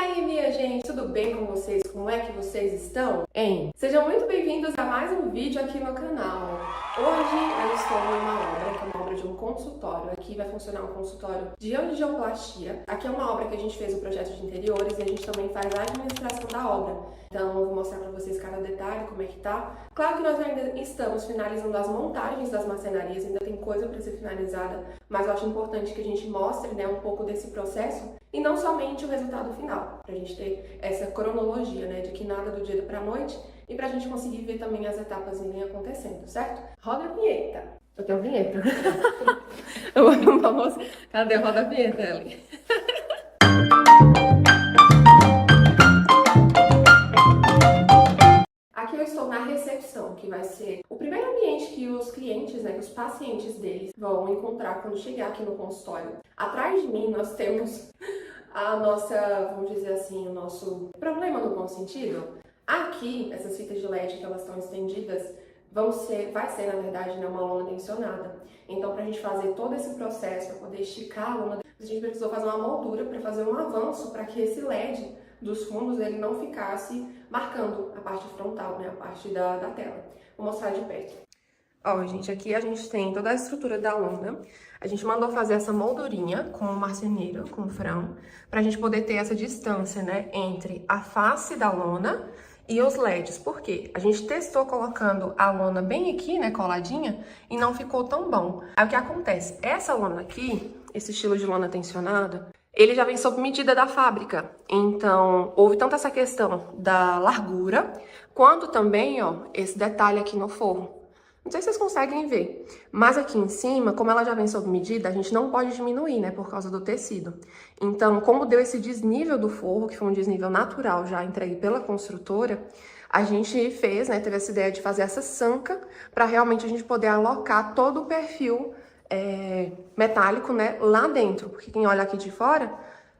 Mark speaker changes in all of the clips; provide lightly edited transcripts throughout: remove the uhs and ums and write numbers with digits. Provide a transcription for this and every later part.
Speaker 1: aí, minha gente, tudo bem com vocês? Como é que vocês estão? Sejam muito bem-vindos a mais um vídeo aqui no canal. Hoje eu estou em uma obra, que é uma obra de um consultório. Aqui vai funcionar um consultório de angioplastia. Aqui é uma obra que a gente fez o projeto de interiores e a gente também faz a administração da obra. Então eu vou mostrar pra vocês cada detalhe, como é que tá. Claro que nós ainda estamos finalizando as montagens das marcenarias, ainda tem coisa para ser finalizada, mas eu acho importante que a gente mostre, né, um pouco desse processo e não somente o resultado final, pra gente ter essa cronologia, né, de que nada do dia pra noite e pra gente conseguir ver também as etapas irem acontecendo, certo? Roda a vinheta. Eu tenho vinheta. Vamos. Cadê? Roda a vinheta, Ellie. Aqui eu estou na recepção, que vai ser o primeiro ambiente que os clientes, né, que os pacientes deles vão encontrar quando chegar aqui no consultório. Atrás de mim nós temos a nossa, vamos dizer assim, o nosso problema no bom sentido. Aqui, essas fitas de LED que elas estão estendidas, vai ser na verdade, né, uma lona tensionada. Então, para a gente fazer todo esse processo, para poder esticar a lona, a gente precisou fazer uma moldura para fazer um avanço para que esse LED dos fundos ele não ficasse marcando a parte frontal, né, a parte da tela. Vou mostrar de perto. Ó, gente, aqui a gente tem toda a estrutura da lona. A gente mandou fazer essa moldurinha com o marceneiro, com o frão, pra gente poder ter essa distância, né, entre a face da lona e os LEDs. Por quê? A gente testou colocando a lona bem aqui, né, coladinha, e não ficou tão bom. Aí o que acontece? Essa lona aqui, esse estilo de lona tensionada, ele já vem sob medida da fábrica. Então, houve tanto essa questão da largura, quanto também, ó, esse detalhe aqui no forro. Não sei se vocês conseguem ver, mas aqui em cima, como ela já vem sob medida, a gente não pode diminuir, né, por causa do tecido. Então, como deu esse desnível do forro, que foi um desnível natural já entregue pela construtora, a gente fez, né, teve essa ideia de fazer essa sanca para realmente a gente poder alocar todo o perfil metálico, né, lá dentro. Porque quem olha aqui de fora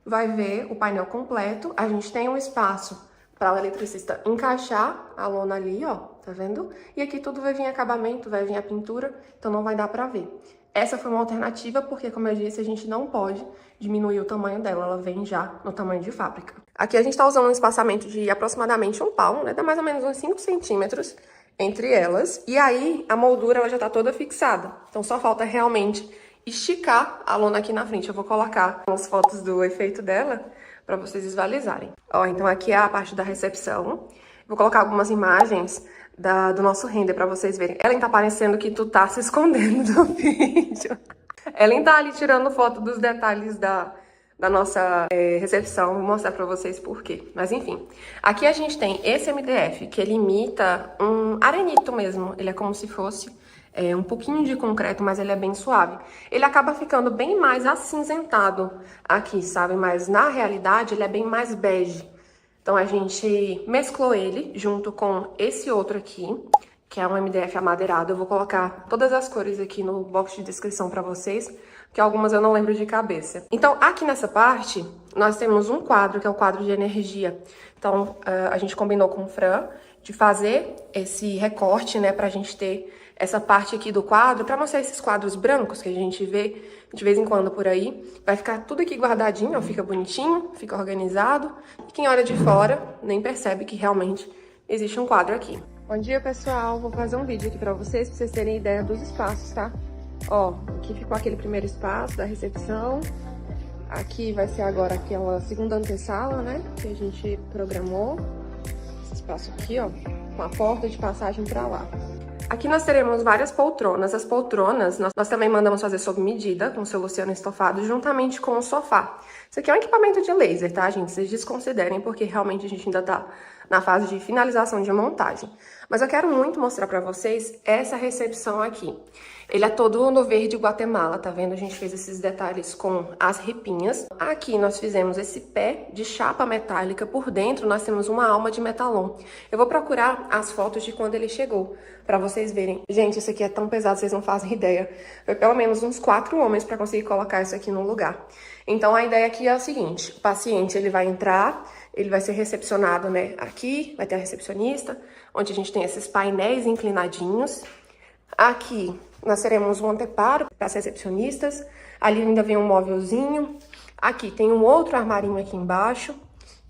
Speaker 1: vai ver o painel completo. A gente tem um espaço para o eletricista encaixar a lona ali, ó, tá vendo? E aqui tudo vai vir acabamento, vai vir a pintura, então não vai dar pra ver. Essa foi uma alternativa porque, como eu disse, a gente não pode diminuir o tamanho dela, ela vem já no tamanho de fábrica. Aqui a gente tá usando um espaçamento de aproximadamente um palmo, né, dá mais ou menos uns 5 centímetros entre elas. E aí, a moldura ela já tá toda fixada, então só falta realmente esticar a lona aqui na frente. Eu vou colocar umas fotos do efeito dela para vocês visualizarem. Ó, então aqui é a parte da recepção. Vou colocar algumas imagens do nosso render para vocês verem. Ellen tá parecendo que tu tá se escondendo do vídeo. Ellen tá ali tirando foto dos detalhes da nossa recepção. Vou mostrar para vocês por quê. Mas enfim, aqui a gente tem esse MDF, que ele imita um arenito mesmo. Ele é como se fosse um pouquinho de concreto, mas ele é bem suave. Ele acaba ficando bem mais acinzentado aqui, sabe? Mas na realidade ele é bem mais bege. Então a gente mesclou ele junto com esse outro aqui, que é um MDF amadeirado. Eu vou colocar todas as cores aqui no box de descrição pra vocês, porque algumas eu não lembro de cabeça. Então aqui nessa parte nós temos um quadro, que é o quadro de energia. Então a gente combinou com o Fran de fazer esse recorte, né, pra gente ter essa parte aqui do quadro, pra mostrar esses quadros brancos que a gente vê de vez em quando por aí. Vai ficar tudo aqui guardadinho, ó, fica bonitinho, fica organizado. E quem olha de fora nem percebe que realmente existe um quadro aqui. Bom dia, pessoal! Vou fazer um vídeo aqui pra vocês terem ideia dos espaços, tá? Ó, aqui ficou aquele primeiro espaço da recepção. Aqui vai ser agora aquela segunda antessala, né, que a gente programou. Esse espaço aqui, ó, com a porta de passagem pra lá. Aqui nós teremos várias poltronas. As poltronas nós também mandamos fazer sob medida, com celluciano estofado, juntamente com o sofá. Isso aqui é um equipamento de laser, tá, gente? Vocês desconsiderem, porque realmente a gente ainda tá na fase de finalização de montagem. Mas eu quero muito mostrar pra vocês essa recepção aqui. Ele é todo no verde Guatemala, tá vendo? A gente fez esses detalhes com as ripinhas. Aqui nós fizemos esse pé de chapa metálica. Por dentro nós temos uma alma de metalon. Eu vou procurar as fotos de quando ele chegou, pra vocês verem. Gente, isso aqui é tão pesado, vocês não fazem ideia. Foi pelo menos uns 4 homens pra conseguir colocar isso aqui no lugar. Então a ideia aqui é o seguinte: o paciente ele vai entrar, ele vai ser recepcionado, né, aqui, vai ter a recepcionista, onde a gente tem esses painéis inclinadinhos. Aqui nós teremos um anteparo para as recepcionistas. Ali ainda vem um móvelzinho. Aqui tem um outro armarinho aqui embaixo.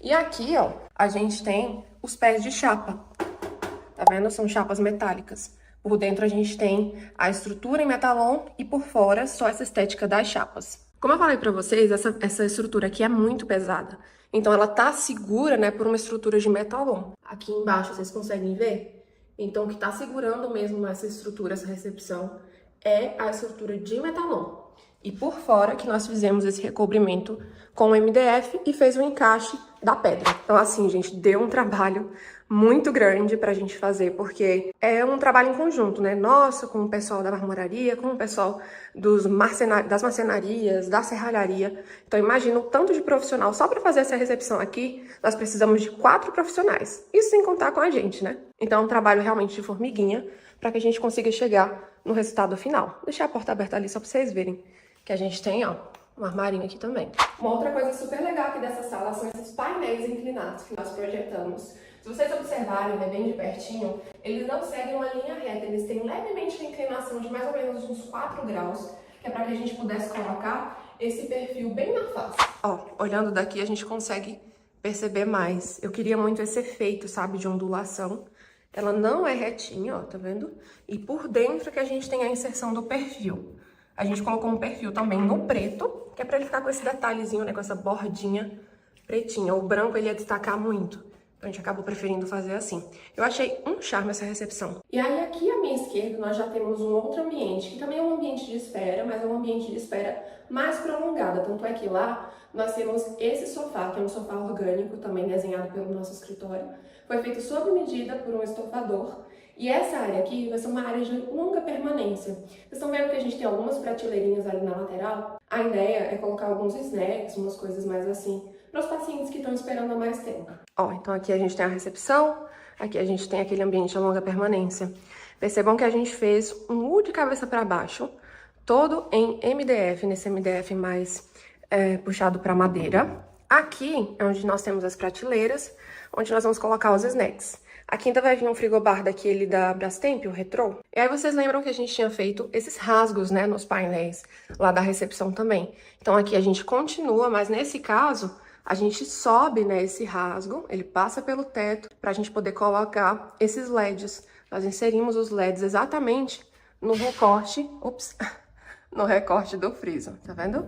Speaker 1: E aqui, ó, a gente tem os pés de chapa. Tá vendo? São chapas metálicas. Por dentro a gente tem a estrutura em metalon e por fora só essa estética das chapas. Como eu falei pra vocês, essa estrutura aqui é muito pesada. Então ela tá segura, né, por uma estrutura de metalon. Aqui embaixo vocês conseguem ver? Então o que tá segurando mesmo essa estrutura, essa recepção, é a estrutura de metalon. E por fora que nós fizemos esse recobrimento com o MDF e fez o encaixe da pedra. Então assim, gente, deu um trabalho muito grande pra gente fazer, porque é um trabalho em conjunto, né? Nosso, com o pessoal da marmoraria, com o pessoal das marcenarias, da serralharia. Então imagina o tanto de profissional. Só pra fazer essa recepção aqui, nós precisamos de 4 profissionais. Isso sem contar com a gente, né? Então é um trabalho realmente de formiguinha pra que a gente consiga chegar no resultado final. Deixei a porta aberta ali só pra vocês verem que a gente tem, ó, um armarinho aqui também. Uma outra coisa super legal aqui dessa sala são esses painéis inclinados que nós projetamos. Se vocês observarem, né, bem de pertinho, eles não seguem uma linha reta, eles têm levemente uma inclinação de mais ou menos uns 4 graus, que é para que a gente pudesse colocar esse perfil bem na face. Ó, olhando daqui a gente consegue perceber mais. Eu queria muito esse efeito, sabe, de ondulação. Ela não é retinha, ó, tá vendo? E por dentro que a gente tem a inserção do perfil. A gente colocou um perfil também no preto, que é pra ele ficar com esse detalhezinho, né, com essa bordinha pretinha. O branco ele ia destacar muito. Então a gente acabou preferindo fazer assim. Eu achei um charme essa recepção. E aí aqui à minha esquerda nós já temos um outro ambiente, que também é um ambiente de espera, mas é um ambiente de espera mais prolongada. Tanto é que lá nós temos esse sofá, que é um sofá orgânico, também desenhado pelo nosso escritório. Foi feito sob medida por um estofador. E essa área aqui vai ser uma área de longa permanência. Vocês estão vendo que a gente tem algumas prateleirinhas ali na lateral? A ideia é colocar alguns snacks, umas coisas mais assim, para os pacientes que estão esperando há mais tempo. Ó, então aqui a gente tem a recepção, aqui a gente tem aquele ambiente de longa permanência. Percebam que a gente fez um U de cabeça para baixo, todo em MDF, nesse MDF mais puxado para madeira. Aqui é onde nós temos as prateleiras, onde nós vamos colocar os snacks. Aqui ainda vai vir um frigobar daquele da Brastemp, o retrô. E aí vocês lembram que a gente tinha feito esses rasgos, né, nos painéis lá da recepção também. Então aqui a gente continua, mas nesse caso a gente sobe, né, esse rasgo, ele passa pelo teto pra gente poder colocar esses LEDs. Nós inserimos os LEDs exatamente no recorte, no recorte do friso, tá vendo?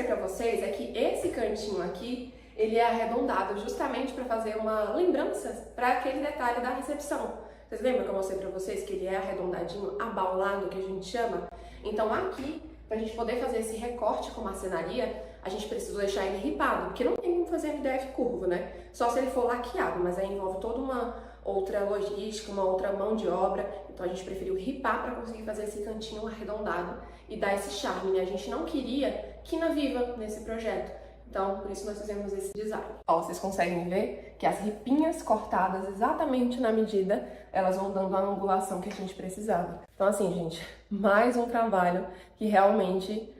Speaker 1: Pra vocês é que esse cantinho aqui, ele é arredondado justamente para fazer uma lembrança para aquele detalhe da recepção. Vocês lembram que eu mostrei para vocês que ele é arredondadinho, abaulado, que a gente chama? Então aqui, para a gente poder fazer esse recorte com marcenaria, a gente precisa deixar ele ripado, porque não tem como fazer MDF curvo, né? Só se ele for laqueado, mas aí envolve toda uma outra logística, uma outra mão de obra. Então a gente preferiu ripar para conseguir fazer esse cantinho arredondado e dar esse charme, né? A gente não queria quina viva nesse projeto. Então, por isso nós fizemos esse design. Ó, vocês conseguem ver que as ripinhas cortadas exatamente na medida, elas vão dando a angulação que a gente precisava. Então assim, gente, mais um trabalho que realmente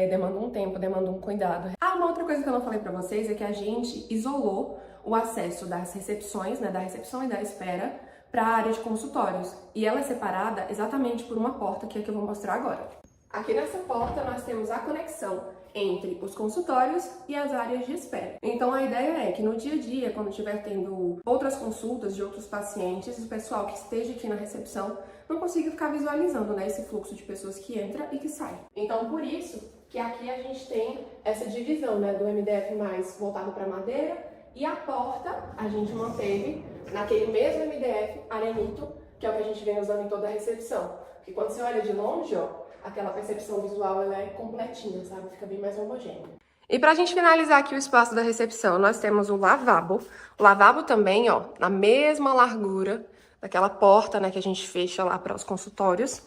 Speaker 1: demanda um tempo, demanda um cuidado. Uma outra coisa que eu não falei pra vocês é que a gente isolou o acesso das recepções, né, da recepção e da espera, para a área de consultórios. E ela é separada exatamente por uma porta que é que eu vou mostrar agora. Aqui nessa porta nós temos a conexão entre os consultórios e as áreas de espera. Então a ideia é que no dia a dia, quando estiver tendo outras consultas de outros pacientes, o pessoal que esteja aqui na recepção não consiga ficar visualizando, né, esse fluxo de pessoas que entra e que sai. Então por isso que aqui a gente tem essa divisão, né, do MDF mais voltado para madeira, e a porta a gente manteve naquele mesmo MDF arenito, que é o que a gente vem usando em toda a recepção. Porque quando você olha de longe, ó, aquela percepção visual ela é completinha, sabe? Fica bem mais homogênea. E pra gente finalizar aqui o espaço da recepção, nós temos o lavabo. O lavabo também, ó, na mesma largura daquela porta, né, que a gente fecha lá para os consultórios.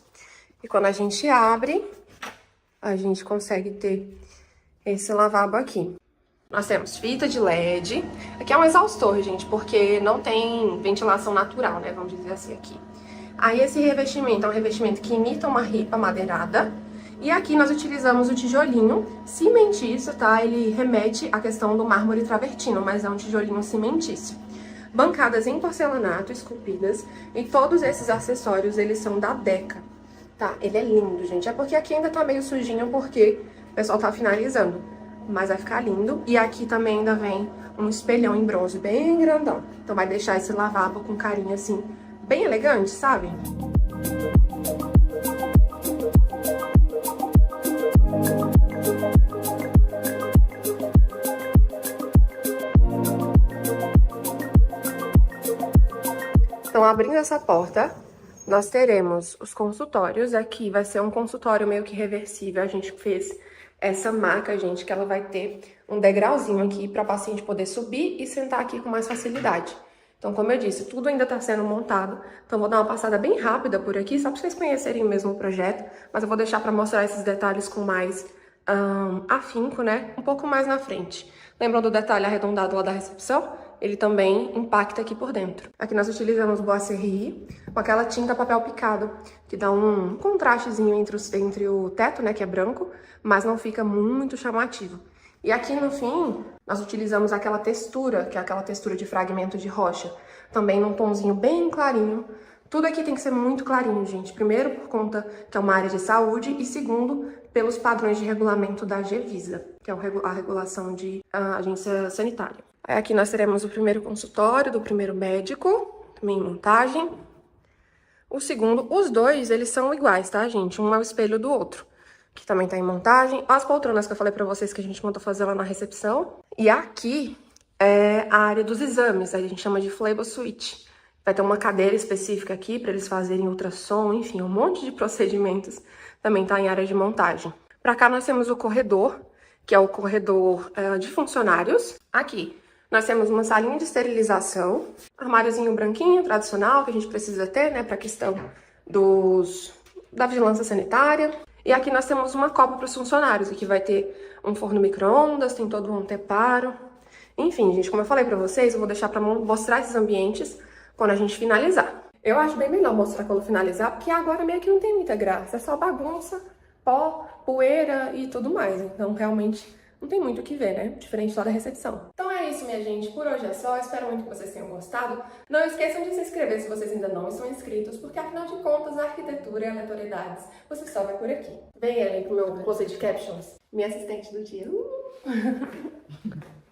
Speaker 1: E quando a gente abre, a gente consegue ter esse lavabo aqui. Nós temos fita de LED. Aqui é um exaustor, gente, porque não tem ventilação natural, né, vamos dizer assim aqui. Aí esse revestimento é um revestimento que imita uma ripa madeirada. E aqui nós utilizamos o tijolinho cimentício, tá? Ele remete à questão do mármore travertino, mas é um tijolinho cimentício. Bancadas em porcelanato, esculpidas, e todos esses acessórios, eles são da Deca. Tá, ele é lindo, gente. É porque aqui ainda tá meio sujinho porque o pessoal tá finalizando. Mas vai ficar lindo. E aqui também ainda vem um espelhão em bronze bem grandão. Então vai deixar esse lavabo com carinha assim, bem elegante, sabe? Então, abrindo essa porta, nós teremos os consultórios. Aqui vai ser um consultório meio que reversível. A gente fez essa maca, gente, que ela vai ter um degrauzinho aqui para o paciente poder subir e sentar aqui com mais facilidade. Então, como eu disse, tudo ainda está sendo montado. Então, vou dar uma passada bem rápida por aqui, só para vocês conhecerem mesmo o projeto. Mas eu vou deixar para mostrar esses detalhes com mais afinco, né? Um pouco mais na frente. Lembram do detalhe arredondado lá da recepção? Ele também impacta aqui por dentro. Aqui nós utilizamos Boisserri com aquela tinta papel picado, que dá um contrastezinho entre o teto, né, que é branco, mas não fica muito chamativo. E aqui no fim, nós utilizamos aquela textura, que é aquela textura de fragmento de rocha, também num tomzinho bem clarinho. Tudo aqui tem que ser muito clarinho, gente. Primeiro, por conta que é uma área de saúde, e segundo, pelos padrões de regulamento da Anvisa, que é a regulação de agência sanitária. Aí aqui nós teremos o primeiro consultório do primeiro médico, também em montagem. O segundo, os dois, eles são iguais, tá, gente? Um é o espelho do outro, que também tá em montagem. As poltronas que eu falei pra vocês que a gente mandou fazer lá na recepção. E aqui é a área dos exames, a gente chama de Flebo Suite. Vai ter uma cadeira específica aqui para eles fazerem ultrassom, enfim, um monte de procedimentos também tá em área de montagem. Pra cá nós temos o corredor, que é o corredor de funcionários. Aqui nós temos uma salinha de esterilização, armáriozinho branquinho, tradicional, que a gente precisa ter, né, pra questão da vigilância sanitária. E aqui nós temos uma copa para os funcionários. Aqui vai ter um forno micro-ondas, tem todo um anteparo. Enfim, gente, como eu falei pra vocês, eu vou deixar pra mostrar esses ambientes quando a gente finalizar. Eu acho bem melhor mostrar quando finalizar, porque agora meio que não tem muita graça. É só bagunça, pó, poeira e tudo mais. Então, realmente, não tem muito o que ver, né? Diferente lá da recepção. Então é isso, minha gente. Por hoje é só. Espero muito que vocês tenham gostado. Não esqueçam de se inscrever se vocês ainda não estão inscritos, porque afinal de contas, a arquitetura e aleatoriedades, você só vai por aqui. Vem, Ellen, pro meu closet captions. Minha assistente do dia.